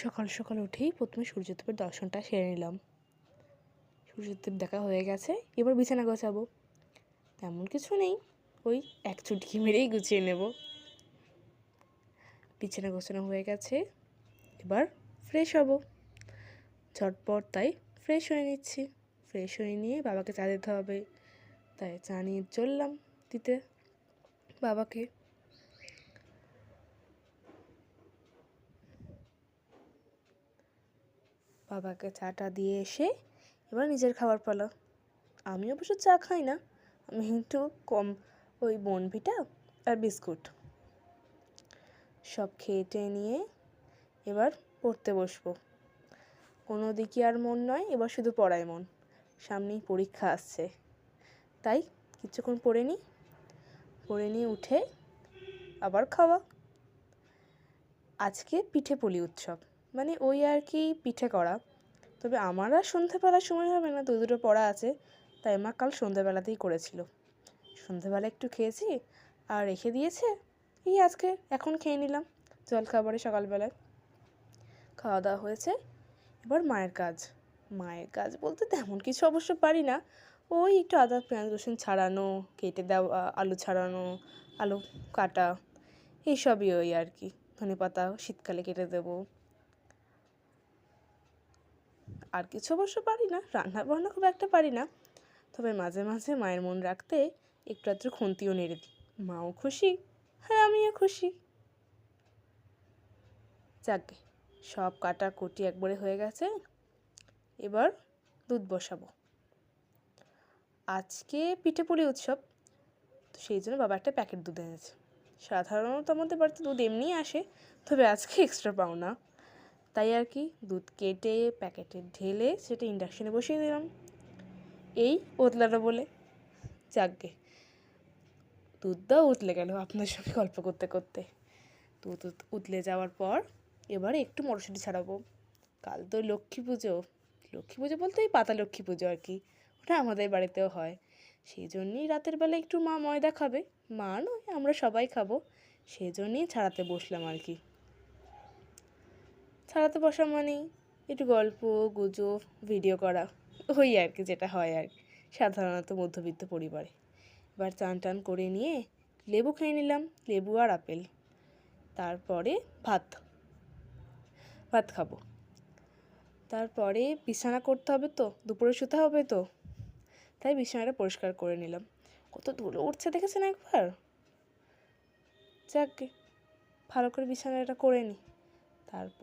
সকাল সকাল উঠেই প্রথমে সূর্যদেবের দর্শনটা সেরে নিলাম। সূর্যদেব দেখা হয়ে গেছে, এবার বিছানা গোছাবো। তেমন কিছু নেই, ওই এক চুটকি মেরেই গুছিয়ে নেব। বিছানা গোছানো হয়ে গেছে, এবার ফ্রেশ হব ঝটপট, তাই ফ্রেশ হয়ে নিচ্ছি। ফ্রেশ হয়ে নিয়ে বাবাকে চা দিতে হবে, তাই চা নিয়ে চললাম দিতে বাবাকে। বাবাকে চাটা দিয়ে এসে এবার নিজের খাবার পালা। আমি অবশ্য চা খাই না, আমি একটু কম ওই বোর্নভিটা আর বিস্কুট সব খেয়ে নিয়ে এবার পড়তে বসবো। কোনো দিকে আর মন নয়, এবার শুধু পড়ায় মন। সামনেই পরীক্ষা আসছে, তাই কিছুক্ষণ পড়ে নিয়ে উঠে আবার খাওয়া। আজকে পিঠে পুলি উৎসব, মানে ওই আর কি পিঠে করা। তবে আমার আর সন্ধ্যেবেলার সময় হবে না, দুটো পড়া আছে, তাই মা কাল সন্ধ্যেবেলাতেই করেছিল। সন্ধ্যেবেলা একটু খেয়েছি আর রেখে দিয়েছে, এই আজকে এখন খেয়ে নিলাম জলখাবারে। সকালবেলায় খাওয়া দাওয়া হয়েছে, এবার মায়ের কাজ বলতে তেমন কিছু অবশ্য পারি না। ওই একটু আদা পেঁয়াজ রসুন ছাড়ানো, কেটে দেওয়া, আলু ছাড়ানো, আলু কাটা, এইসবই ওই আর কি। ধনেপাতা শীতকালে কেটে দেবো, আর কিছু অবশ্য পারি না। রান্না বান্না খুব একটা পারি না, তবে মাঝে মাঝে মায়ের মন রাখতে একটু আধটু খুন্তিও নেড়ে দিই। মাও খুশি, হ্যাঁ আমিও খুশি। যাকে সব কাটাকুটি একবারে হয়ে গেছে, এবার দুধ বসাবো। আজকে পিঠে পুলি উৎসব, তো সেই জন্য বাবা একটা প্যাকেট দুধ এনেছে। সাধারণত আমাদের বাড়িতে দুধ এমনিই আসে, তবে আজকে এক্সট্রা পাওনা, তাই আর কি দুধ কেটে প্যাকেটে ঢেলে সেটা ইন্ডাকশানে বসিয়ে দিলাম এই উতলাটা বলে। যাকগে দুধটাও উতলে গেল আপনার সঙ্গে গল্প করতে করতে। দুধ উতলে যাওয়ার পর এবারে একটু মটরশুঁটি ছাড়াবো। কাল তো লক্ষ্মী পুজো বলতে এই পাতা লক্ষ্মী পুজো আর কি, ওটা আমাদের বাড়িতেও হয়। সেই জন্যই রাতের বেলা একটু মা ময়দা খাবে, মা নয় আমরা সবাই খাবো, সেই জন্যই ছাড়াতে বসলাম আর কি। ছাড়াতে বসা মানেই একটু গল্প গুজব ভিডিও করা, ওই আর কি যেটা হয় আর সাধারণত মধ্যবিত্ত পরিবারে। এবার চান টান করে নিয়ে লেবু খেয়ে নিলাম, লেবু আর আপেল। তারপরে ভাত খাবো। তারপরে বিছানা করতে হবে, তো দুপুরে শুতে হবে, তো তাই বিছানাটা পরিষ্কার করে নিলাম। কত ধুলো উঠছে দেখেছেন একবার। যাক ভালো করে বিছানাটা করে নিই। তারপর